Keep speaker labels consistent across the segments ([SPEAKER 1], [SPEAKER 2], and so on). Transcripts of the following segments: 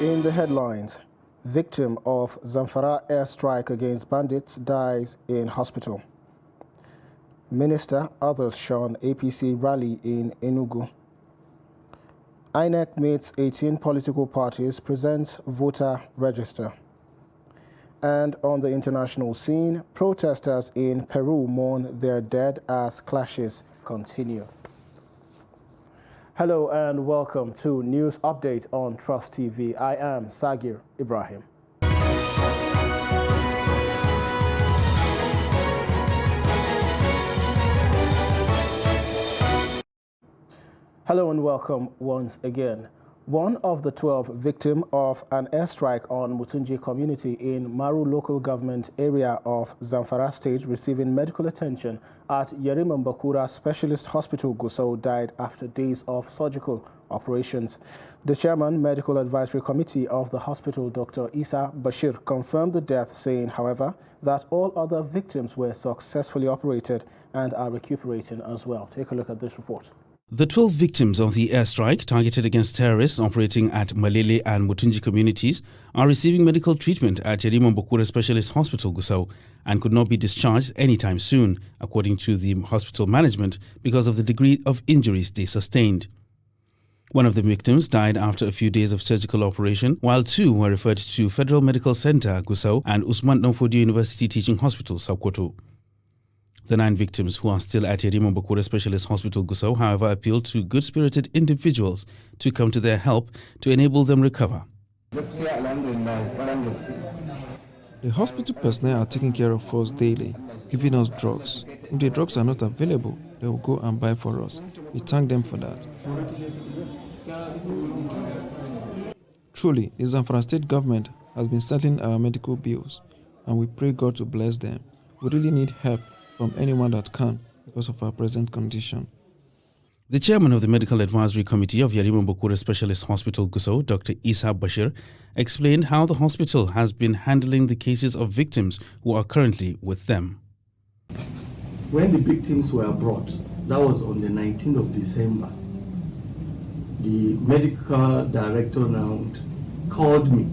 [SPEAKER 1] In the headlines, victim of Zamfara airstrike against bandits dies in hospital. Minister, others shun APC rally in Enugu. INEC meets 18 political parties, presents voter register. And on the international scene, protesters in Peru mourn their dead as clashes continue. Hello and welcome to News Update on Trust TV. I am Sagir Ibrahim. Hello and welcome once again. One of the 12 victims of an airstrike on Mutunji community in Maru local government area of Zamfara state receiving medical attention at Yerimambakura Specialist Hospital Gusau died after days of surgical operations. The chairman, Medical Advisory Committee of the hospital, Dr. Isa Bashir, confirmed the death, saying, however, that all other victims were successfully operated and are recuperating as well. Take a look at this report.
[SPEAKER 2] The 12 victims of the airstrike targeted against terrorists operating at Malele and Mutunji communities are receiving medical treatment at Yerimambakura Specialist Hospital Gusau and could not be discharged anytime soon, according to the hospital management, because of the degree of injuries they sustained. One of the victims died after a few days of surgical operation, while two were referred to Federal Medical Center Gusau and Usman Danfodio University Teaching Hospital Sokoto. The 9 victims who are still at Yerimambakura Specialist Hospital Gusau, however, appealed to good-spirited individuals to come to their help to enable them recover.
[SPEAKER 3] The hospital personnel are taking care of us daily, giving us drugs. If the drugs are not available, they will go and buy for us. We thank them for that. Truly, the Zamfara state government has been settling our medical bills, and we pray God to bless them. We really need help from anyone that can because of our present condition.
[SPEAKER 2] The chairman of the Medical Advisory Committee of Yerimambakura Specialist Hospital Gusau, Dr. Isa Bashir, explained how the hospital has been handling the cases of victims who are currently with them.
[SPEAKER 4] When the victims were brought, that was on the 19th of December, the medical director now called me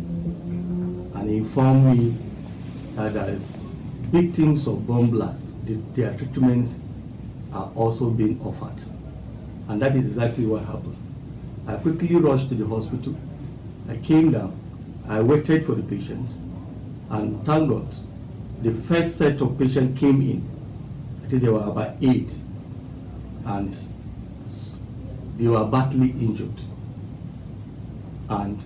[SPEAKER 4] and informed me that there is victims of bomb blasts. Their treatments are also being offered. And that is exactly what happened. I quickly rushed to the hospital. I came down. I waited for the patients. And thank God, the first set of patients came in. I think there were about 8. And they were badly injured. And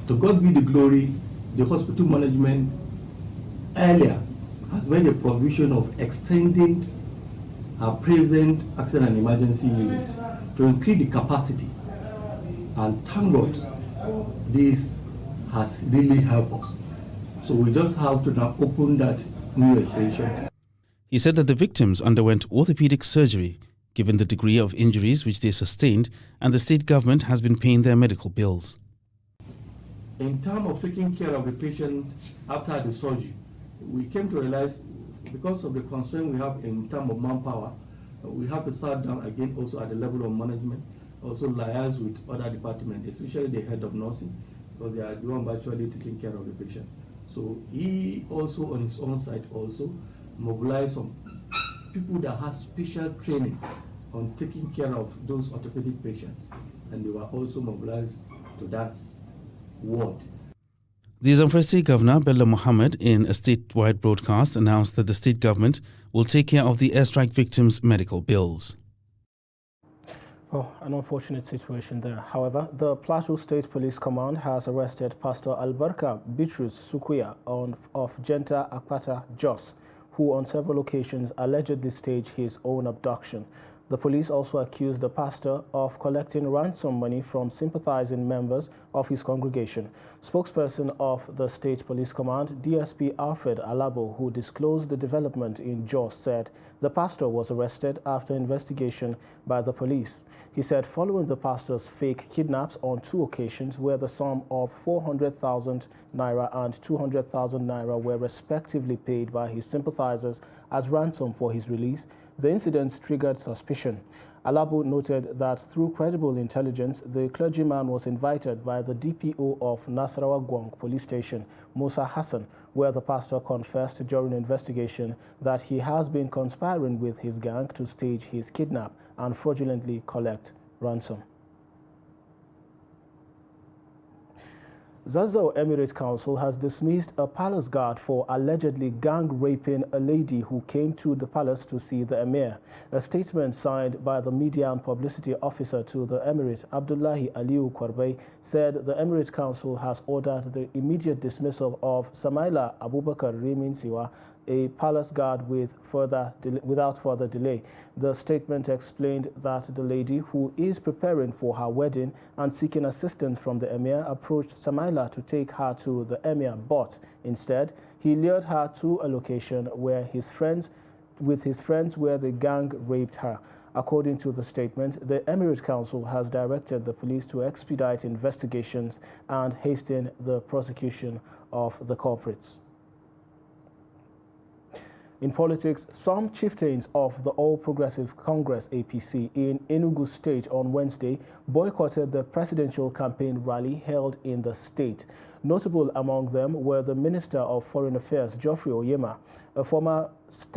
[SPEAKER 4] to God be the glory, the hospital management earlier has made a provision of extending our present accident and emergency unit to increase the capacity. And thank God, this has really helped us. So we just have to now open that new extension.
[SPEAKER 2] He said that the victims underwent orthopedic surgery, given the degree of injuries which they sustained, and the state government has been paying their medical bills.
[SPEAKER 4] In terms of taking care of the patient after the surgery, we came to realize, because of the concern we have in terms of manpower, we have to start down again also at the level of management, also liaise with other departments, especially the head of nursing, because they are the one actually taking care of the patient. So he also on his own side also mobilized some people that have special training on taking care of those orthopedic patients, and they were also mobilized to that ward.
[SPEAKER 2] The Zamfara State Governor, Bello Mohammed, in a statewide broadcast, announced that the state government will take care of the airstrike victims' medical bills.
[SPEAKER 1] Oh, an unfortunate situation there. However, the Plateau State Police Command has arrested Pastor Albarka Bitrus Sukuya of Genta Akpata, Jos, who on several occasions allegedly staged his own abduction. The police also accused the pastor of collecting ransom money from sympathizing members of his congregation. Spokesperson of the State Police Command, DSP Alfred Alabo, who disclosed the development in Jos, said the pastor was arrested after investigation by the police. He said following the pastor's fake kidnaps on 2 occasions where the sum of 400,000 naira and 200,000 naira were respectively paid by his sympathizers as ransom for his release, the incidents triggered suspicion. Alabu noted that through credible intelligence, the clergyman was invited by the DPO of Nasarawa Gwong Police Station, Musa Hassan, where the pastor confessed during investigation that he has been conspiring with his gang to stage his kidnap and fraudulently collect ransom. Zazzau Emirate Council has dismissed a palace guard for allegedly gang-raping a lady who came to the palace to see the emir. A statement signed by the media and publicity officer to the emirate, Abdullahi Aliu Kwarbei, said the Emirate Council has ordered the immediate dismissal of Samaila Abubakar Rimin Siwa, a palace guard without further delay. The statement explained that the lady, who is preparing for her wedding and seeking assistance from the emir, approached Samaila to take her to the emir, but instead he lured her to a location where his friends where the gang raped her. According to the statement, the Emirate Council has directed the police to expedite investigations and hasten the prosecution of the culprits. In politics, some chieftains of the All Progressive Congress APC in Enugu State on Wednesday boycotted the presidential campaign rally held in the state. Notable among them were the Minister of Foreign Affairs, Geoffrey Oyema, a former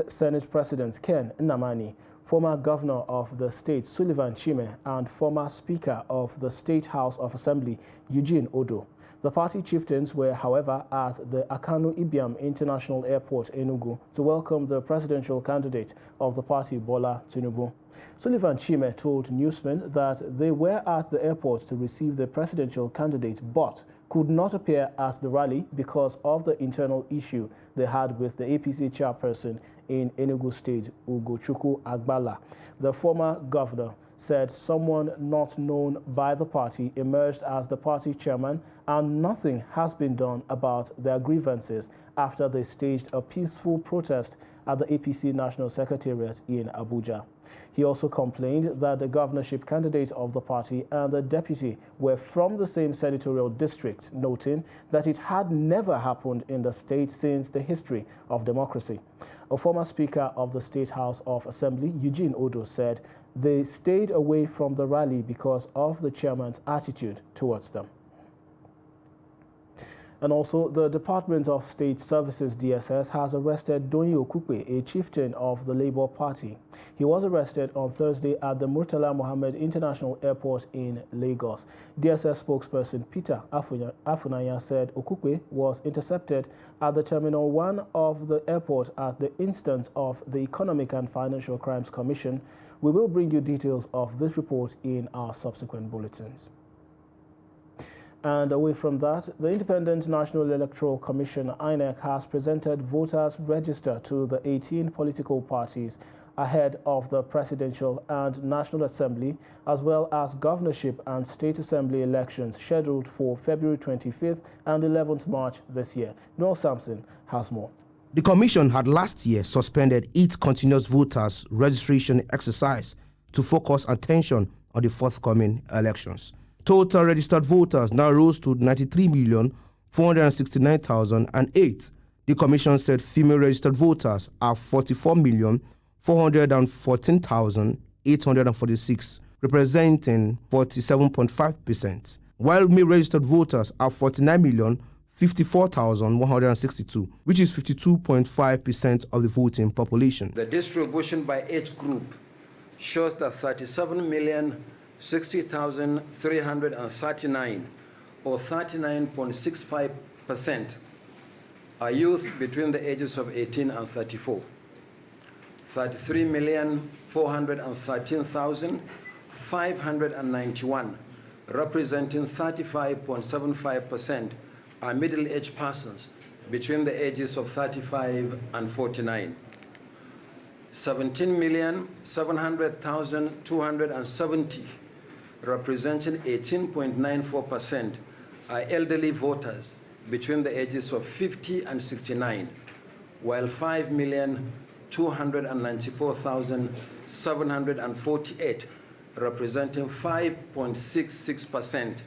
[SPEAKER 1] Senate President, Ken Nnamani, former Governor of the state, Sullivan Chime, and former Speaker of the State House of Assembly, Eugene Odo. The party chieftains were, however, at the Akanu Ibiam International Airport, Enugu, to welcome the presidential candidate of the party, Bola Tinubu. Sullivan Chime told newsmen that they were at the airport to receive the presidential candidate, but could not appear at the rally because of the internal issue they had with the APC chairperson in Enugu State, Ugochukwu Agbala. The former governor said someone not known by the party emerged as the party chairman, and nothing has been done about their grievances after they staged a peaceful protest at the APC National Secretariat in Abuja. He also complained that the governorship candidate of the party and the deputy were from the same senatorial district, noting that it had never happened in the state since the history of democracy. A former Speaker of the State House of Assembly, Eugene Odo, said they stayed away from the rally because of the chairman's attitude towards them. And also, the Department of State Services, DSS, has arrested Doyin Okupe, a chieftain of the Labour Party. He was arrested on Thursday at the Murtala Mohammed International Airport in Lagos. DSS spokesperson Peter Afunanya said Okupe was intercepted at the Terminal 1 of the airport at the instance of the Economic and Financial Crimes Commission. We will bring you details of this report in our subsequent bulletins. And away from that, the Independent National Electoral Commission, INEC, has presented voters' register to the 18 political parties ahead of the presidential and National Assembly, as well as governorship and state assembly elections scheduled for February 25th and 11th March this year. Noel Sampson has more.
[SPEAKER 5] The Commission had last year suspended its continuous voters' registration exercise to focus attention on the forthcoming elections. Total registered voters now rose to 93,469,008. The Commission said female registered voters are 44,414,846, representing 47.5%, while male registered voters are 49,054,162, which is 52.5% of the voting population.
[SPEAKER 6] The distribution by age group shows that 37,060,339, or 39.65%, are youth between the ages of 18 and 34. 33,413,591, representing 35.75%, are middle-aged persons between the ages of 35 and 49. 17,700,270, representing 18.94%, are elderly voters between the ages of 50 and 69, while 5,294,748, representing 5.66%,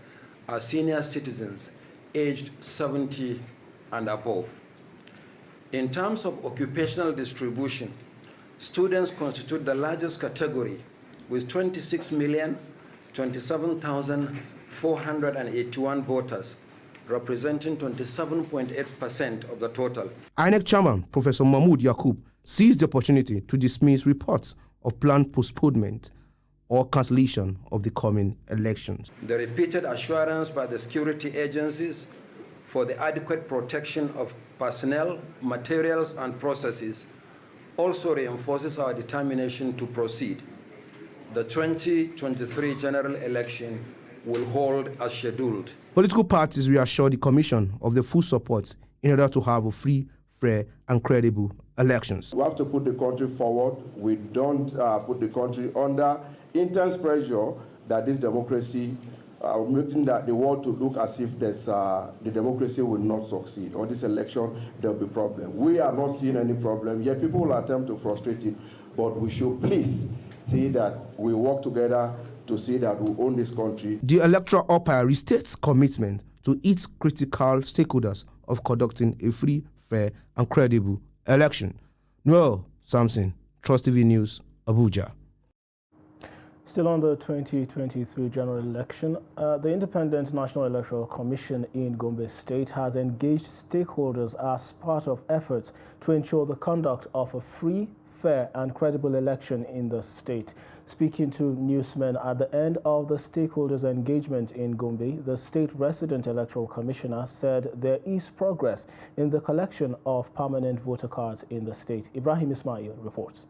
[SPEAKER 6] are senior citizens aged 70 and above. In terms of occupational distribution, students constitute the largest category with 26,027,481 voters, representing 27.8% of the total.
[SPEAKER 5] INEC Chairman Professor Mahmood Yakub seized the opportunity to dismiss reports of planned postponement or cancellation of the coming elections.
[SPEAKER 6] The repeated assurance by the security agencies for the adequate protection of personnel, materials, and processes also reinforces our determination to proceed. The 2023 general election will hold as scheduled.
[SPEAKER 5] Political parties reassured the Commission of the full support in order to have a free, fair, and credible elections.
[SPEAKER 7] We have to put the country forward. We don't put the country under intense pressure that this democracy, making that the world to look as if there's, the democracy will not succeed, or this election there will be problem. We are not seeing any problem. Yet people will attempt to frustrate it, but we should please see that we work together to see that we own this country.
[SPEAKER 5] The electoral umpire restates commitment to its critical stakeholders of conducting a free, fair, and credible election. Noel Samson, Trust TV News, Abuja.
[SPEAKER 1] Still on the 2023 general election, the Independent National Electoral Commission in Gombe State has engaged stakeholders as part of efforts to ensure the conduct of a free, fair, and credible election in the state. Speaking to newsmen at the end of the stakeholders' engagement in Gombe, the state resident electoral commissioner said there is progress in the collection of permanent voter cards in the state. Ibrahim Ismail reports.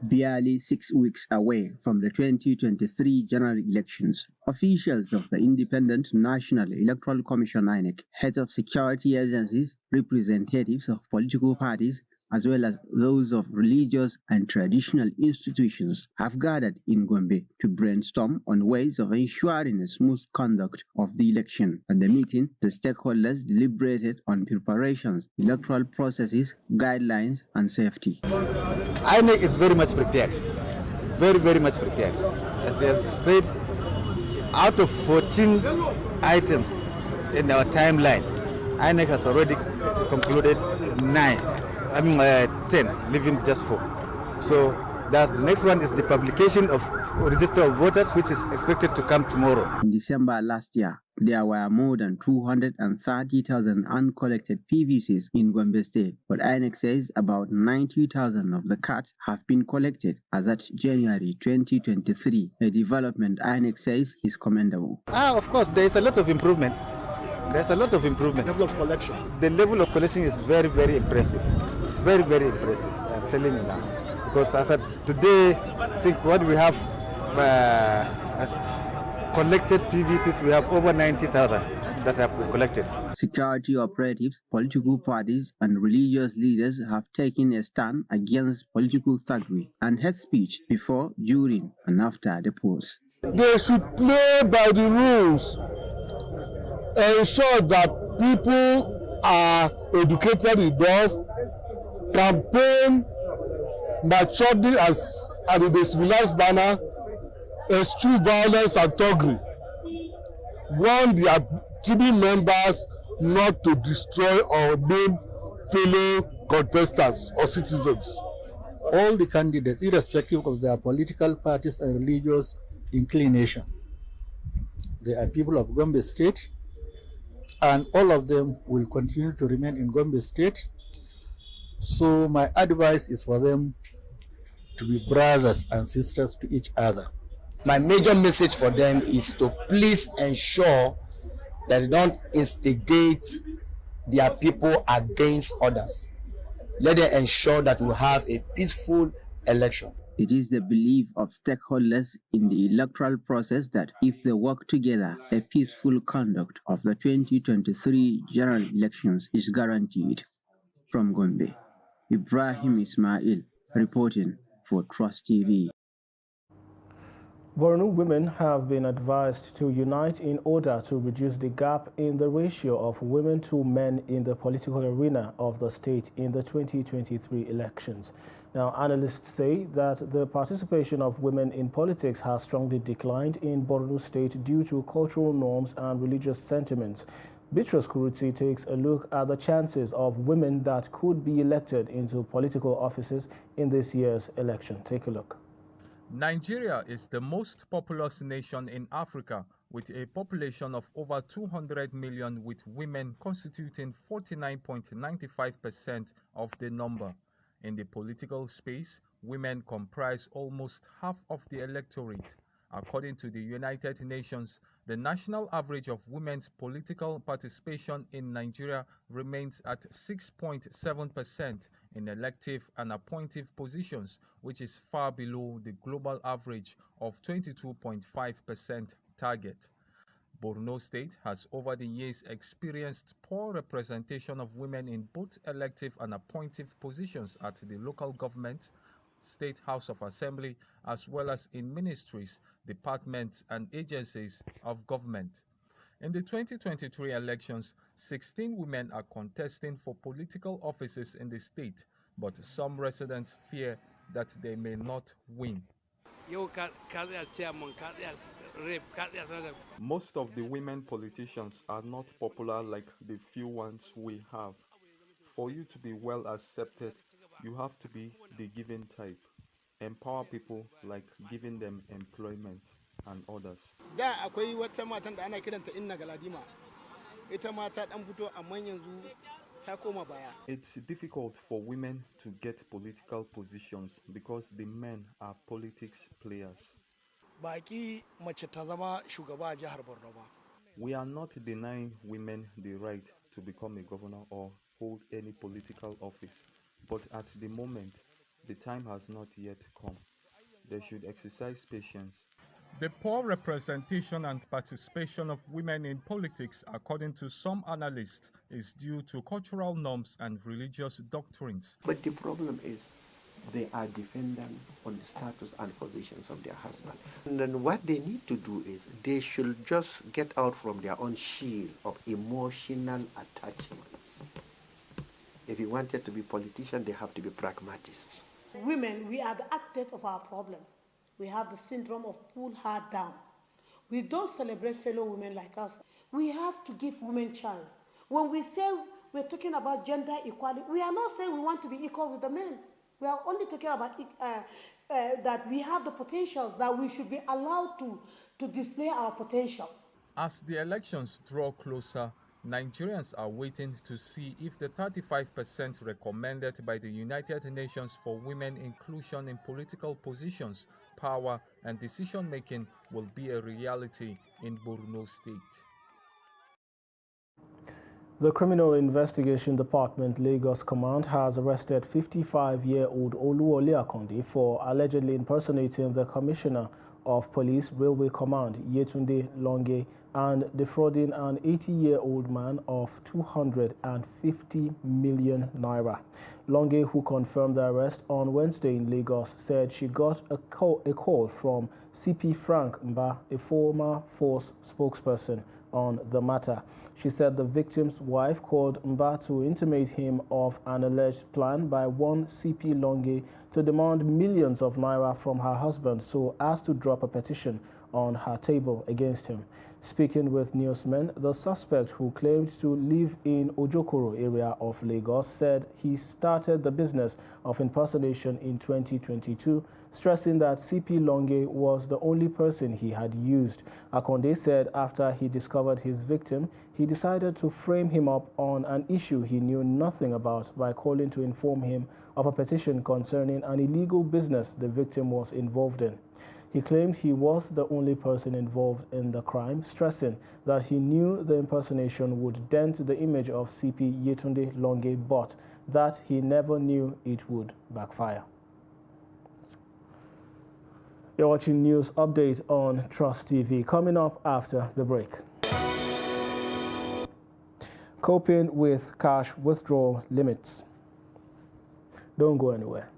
[SPEAKER 8] Barely 6 weeks away from the 2023 general elections, officials of the Independent National Electoral Commission (INEC), heads of security agencies, representatives of political parties, as well as those of religious and traditional institutions, have gathered in Gombe to brainstorm on ways of ensuring a smooth conduct of the election. At the meeting, the stakeholders deliberated on preparations, electoral processes, guidelines, and safety.
[SPEAKER 9] INEC is very much prepared, very much prepared. As I have said, out of 14 items in our timeline, INEC has already concluded 10, leaving just 4. So that's the next one is the publication of register of voters, which is expected to come tomorrow.
[SPEAKER 8] In December last year, there were more than 230,000 uncollected PVCs in Gombe State, but INEC says about 90,000 of the cards have been collected as at January 2023, a development INEC says is commendable.
[SPEAKER 9] Of course, there is a lot of improvement. There's a lot of improvement.
[SPEAKER 10] Level of collection.
[SPEAKER 9] The level of collection is very impressive. Very impressive, I'm telling you now. Because as of today, I think what we have as collected PVCs, we have over 90,000 that have been collected.
[SPEAKER 8] Security operatives, political parties, and religious leaders have taken a stand against political thuggery and hate speech before, during, and after the polls.
[SPEAKER 10] They should play by the rules, ensure that people are educated enough, campaign maturely as the civilized manner, eschew violence and thuggery. Warn their team members not to destroy or maim fellow contestants or citizens.
[SPEAKER 11] All the candidates, irrespective of their political parties and religious inclination, they are people of Gombe State, and all of them will continue to remain in Gombe State. So my advice is for them to be brothers and sisters to each other.
[SPEAKER 12] My major message for them is to please ensure that they don't instigate their people against others. Let them ensure that we have a peaceful election.
[SPEAKER 8] It is the belief of stakeholders in the electoral process that if they work together, a peaceful conduct of the 2023 general elections is guaranteed. From Gombe, Ibrahim Ismail reporting for Trust TV.
[SPEAKER 1] Borno women have been advised to unite in order to reduce the gap in the ratio of women to men in the political arena of the state in the 2023 elections. Now, analysts say that the participation of women in politics has strongly declined in Borno State due to cultural norms and religious sentiments. Beatrice Kuruti takes a look at the chances of women that could be elected into political offices in this year's election. Take a look.
[SPEAKER 13] Nigeria is the most populous nation in Africa, with a population of over 200 million, with women constituting 49.95% of the number. In the political space, women comprise almost half of the electorate. According to the United Nations, the national average of women's political participation in Nigeria remains at 6.7% in elective and appointive positions, which is far below the global average of 22.5% target. Borno State has over the years experienced poor representation of women in both elective and appointive positions at the local government, State House of Assembly, as well as in ministries, departments, and agencies of government. In the 2023 elections, 16 women are contesting for political offices in the state, but some residents fear that they may not win. Most of the women politicians are not popular like the few ones we have. For you to be well accepted, you have to be the giving type. Empower people like giving them employment and others.
[SPEAKER 14] Da akwai wata matan da ana kiranta Inna Galadima. Ita ma ta dan fito amma yanzu ta koma baya.
[SPEAKER 13] It's difficult for women to get political positions because the men are politics players.
[SPEAKER 14] Baki mace ta zama shugaba a jihar Borno ba.
[SPEAKER 13] We are not denying women the right to become a governor or hold any political office, but at the moment, the time has not yet come. They should exercise patience. The poor representation and participation of women in politics, according to some analysts, is due to cultural norms and religious doctrines.
[SPEAKER 15] But the problem is they are dependent on the status and positions of their husband. And then what they need to do is they should just get out from their own shield of emotional attachments. If you wanted to be politicians, they have to be pragmatists.
[SPEAKER 16] Women, we are the architect of our problem. We have the syndrome of pull her down. We don't celebrate fellow women like us. We have to give women chance. When we say we're talking about gender equality, we are not saying we want to be equal with the men. We are only talking about that we have the potentials, that we should be allowed to display our potentials.
[SPEAKER 13] As the elections draw closer, Nigerians are waiting to see if the 35% recommended by the United Nations for women inclusion in political positions, power, and decision-making will be a reality in Borno State.
[SPEAKER 1] The Criminal Investigation Department Lagos Command has arrested 55-year-old Oluwole Akonde for allegedly impersonating the Commissioner of Police Railway Command, Yetunde Longe, and defrauding an 80-year-old man of 250 million naira. Longe, who confirmed the arrest on Wednesday in Lagos, said she got a call from CP Frank Mba, a former force spokesperson, on the matter. She said the victim's wife called Mba to intimate him of an alleged plan by one CP Longe to demand millions of naira from her husband so as to drop a petition on her table against him. Speaking with newsmen, the suspect, who claimed to live in Ojokoro area of Lagos, said he started the business of impersonation in 2022, stressing that CP Longe was the only person he had used. Akonde said after he discovered his victim, he decided to frame him up on an issue he knew nothing about by calling to inform him of a petition concerning an illegal business the victim was involved in. He claimed he was the only person involved in the crime, stressing that he knew the impersonation would dent the image of CP Yetunde Longe, but that he never knew it would backfire. You're watching News Update on Trust TV. Coming up after the break. Coping with cash withdrawal limits. Don't go anywhere.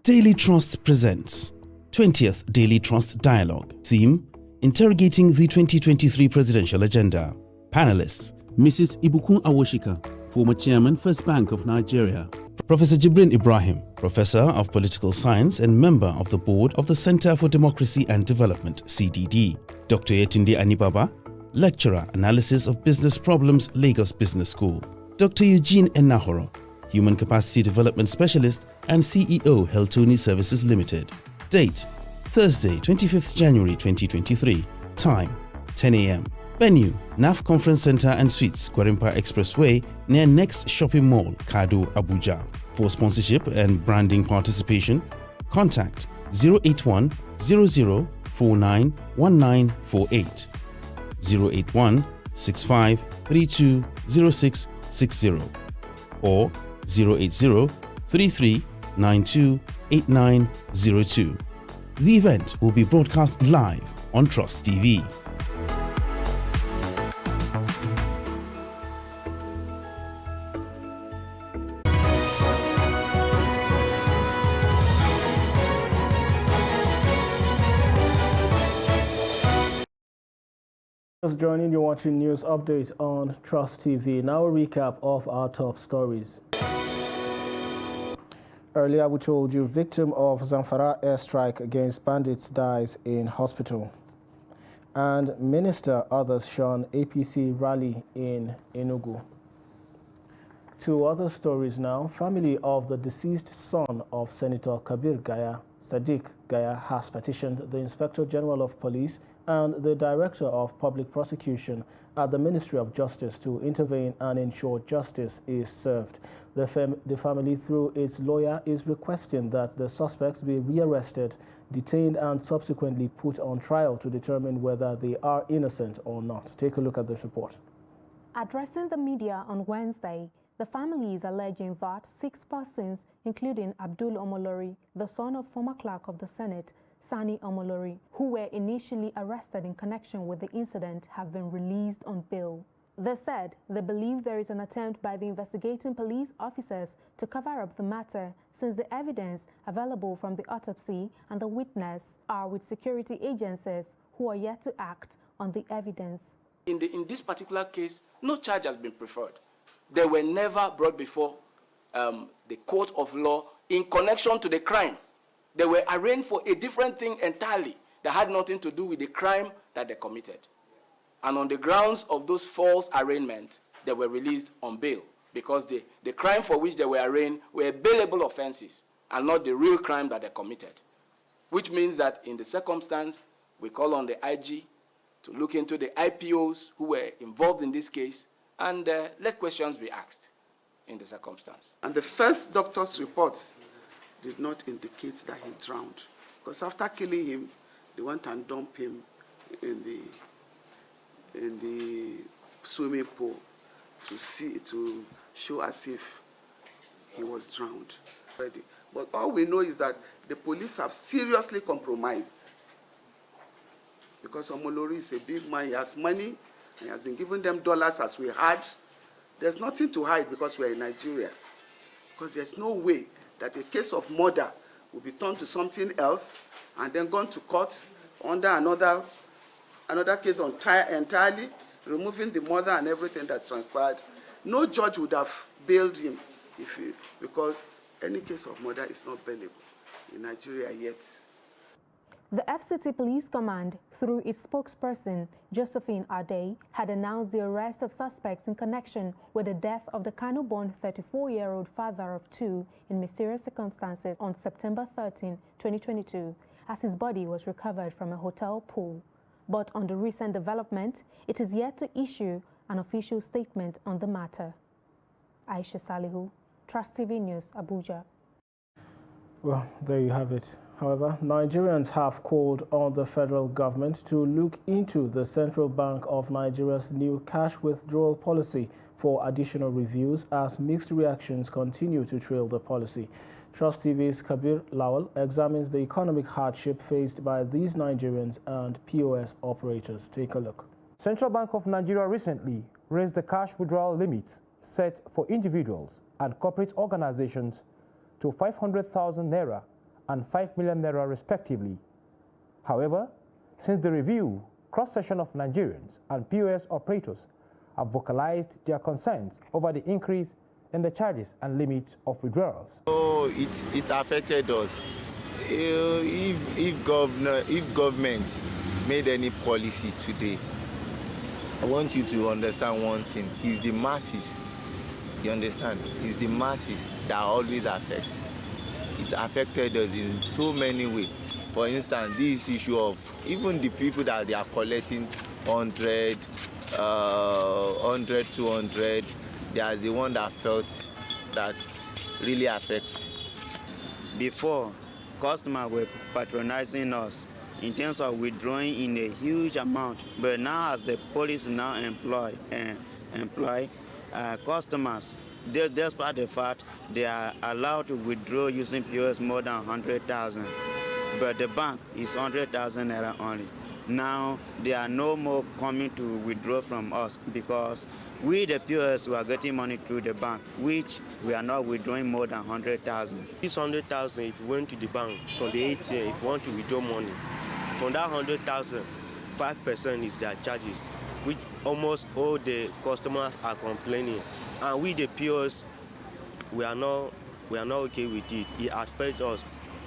[SPEAKER 2] Daily Trust presents 20th Daily Trust Dialogue. Theme: Interrogating the 2023 Presidential Agenda. Panelists: Mrs. Ibukun Awoshika, former Chairman, First Bank of Nigeria. Professor Jibrin Ibrahim, Professor of Political Science and member of the Board of the Center for Democracy and Development, CDD. Dr. Yetunde Anibaba, Lecturer, Analysis of Business Problems, Lagos Business School. Dr. Eugene Enahoro, Human Capacity Development Specialist and CEO, Heltoni Services Limited. Date: Thursday, 25th January 2023. Time, 10 a.m. Venue, NAF Conference Center and Suites, Gwarimpa Expressway, near Next Shopping Mall, Kado, Abuja. For sponsorship and branding participation, contact 081 00 49 1948, 081 65 32 0660, or 080 33 92 8902. The event will be broadcast live on Trust TV.
[SPEAKER 1] Just joining you, watching news updates on Trust TV. Now a recap of our top stories. Earlier we told you victim of Zamfara airstrike against bandits dies in hospital. And minister others shun APC rally in Enugu. Two other stories now. Family of the deceased son of Senator Kabir Gaya, Sadiq Gaya, has petitioned the Inspector General of Police and the Director of Public Prosecution at the Ministry of Justice to intervene and ensure justice is served. The family, through its lawyer, is requesting that the suspects be rearrested, detained, and subsequently put on trial to determine whether they are innocent or not. Take a look at this report.
[SPEAKER 17] Addressing the media on Wednesday, the family is alleging that 6 persons, including Abdul Omolori, the son of former clerk of the Senate, Sani Omolori, who were initially arrested in connection with the incident, have been released on bail. They said they believe there is an attempt by the investigating police officers to cover up the matter, since the evidence available from the autopsy and the witness are with security agencies who are yet to act on the evidence.
[SPEAKER 18] In this particular case, no charge has been preferred. They were never brought before the court of law in connection to the crime. They were arraigned for a different thing entirely that had nothing to do with the crime that they committed. And on the grounds of those false arraignments, they were released on bail because the crime for which they were arraigned were bailable offenses and not the real crime that they committed. Which means that in the circumstance, we call on the IG to look into the IPOs who were involved in this case and let questions be asked in the circumstance.
[SPEAKER 19] And the first doctor's reports did not indicate that he drowned, because after killing him, they went and dumped him in the swimming pool to show as if he was drowned already. But all we know is that the police have seriously compromised, because Omolori is a big man, he has money, and he has been giving them dollars as we had. There's nothing to hide because we're in Nigeria, because there's no way that a case of murder will be turned to something else and then gone to court under another case entirely, removing the murder and everything that transpired. No judge would have bailed him because any case of murder is not bailable in Nigeria yet.
[SPEAKER 17] The FCT Police Command, through its spokesperson, Josephine Ade, had announced the arrest of suspects in connection with the death of the Kano-born 34-year-old father of 2 in mysterious circumstances on September 13, 2022, as his body was recovered from a hotel pool. But on the recent development, it is yet to issue an official statement on the matter. Aisha Salihu, Trust TV News, Abuja.
[SPEAKER 1] Well, there you have it. However, Nigerians have called on the federal government to look into the Central Bank of Nigeria's new cash withdrawal policy for additional reviews as mixed reactions continue to trail the policy. Trust TV's Kabir Lawal examines the economic hardship faced by these Nigerians and POS operators. Take a look.
[SPEAKER 20] Central Bank of Nigeria recently raised the cash withdrawal limit set for individuals and corporate organizations to 500,000 naira and 5 million naira respectively. However, since the review, cross-section of Nigerians and POS operators have vocalized their concerns over the increase in the charges and limits of withdrawals.
[SPEAKER 21] Oh, it affected us. If government made any policy today, I want you to understand one thing. It's the masses. You understand? It's the masses that always affect. It affected us in so many ways. For instance, this issue of even the people that they are collecting 100, 200, they are the one that felt that really affects.
[SPEAKER 3] Before, customers were patronizing us in terms of withdrawing in a huge amount, but now as the police now employ customers, despite the fact they are allowed to withdraw using POS more than 100,000, but the bank is 100,000 naira only. Now they are no more coming to withdraw from us because we, the POS, we are getting money through the bank, which we are not withdrawing more than 100,000.
[SPEAKER 22] This 100,000, if you went to the bank from the ATM, if you want to withdraw money, from that 100,000, 5% is their charges, which almost all the customers are complaining. And we, the POS, we are not okay with it. It affects us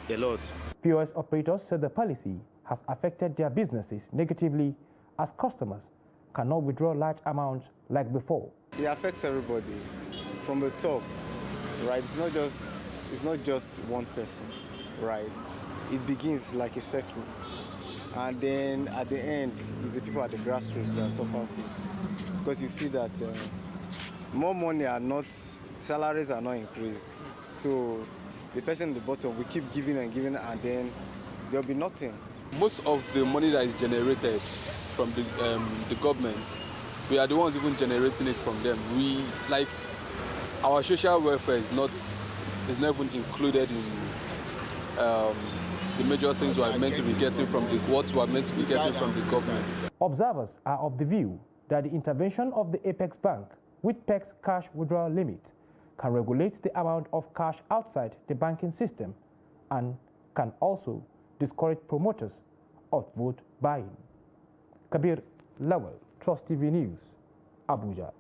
[SPEAKER 22] a lot.
[SPEAKER 20] POS operators said the policy has affected their businesses negatively as customers cannot withdraw large amounts like before.
[SPEAKER 23] It affects everybody from the top, right? It's not just one person, right? It begins like a circle. And then at the end, it's the people at the grassroots that suffers it. Because you see that more money are not, salaries are not increased. So the person at the bottom, we keep giving and giving, and then there'll be nothing.
[SPEAKER 24] Most of the money that is generated from the government, we are the ones even generating it from them. We, like, our social welfare is not even included in the major things we are meant to be getting from what we are meant to be getting from the government.
[SPEAKER 20] Observers are of the view that the intervention of the Apex Bank with PEC's cash withdrawal limit can regulate the amount of cash outside the banking system and can also discourage promoters of vote buying. Kabir Lawal, Trust TV News, Abuja.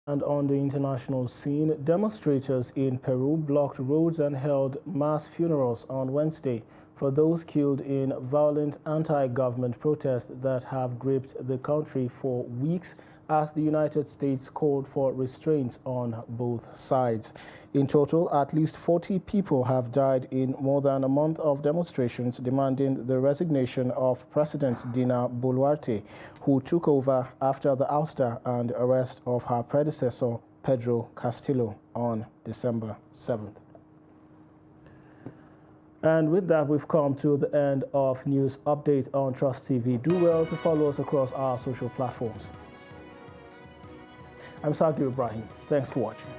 [SPEAKER 1] And on the international scene, demonstrators in Peru blocked roads and held mass funerals on Wednesday for those killed in violent anti-government protests that have gripped the country for weeks as the United States called for restraints on both sides. In total, at least 40 people have died in more than a month of demonstrations demanding the resignation of President Dina Boluarte, who took over after the ouster and arrest of her predecessor, Pedro Castillo, on December 7th. And with that, we've come to the end of News Update on Trust TV. Do well to follow us across our social platforms. I'm Sagir Ibrahim. Thanks for watching.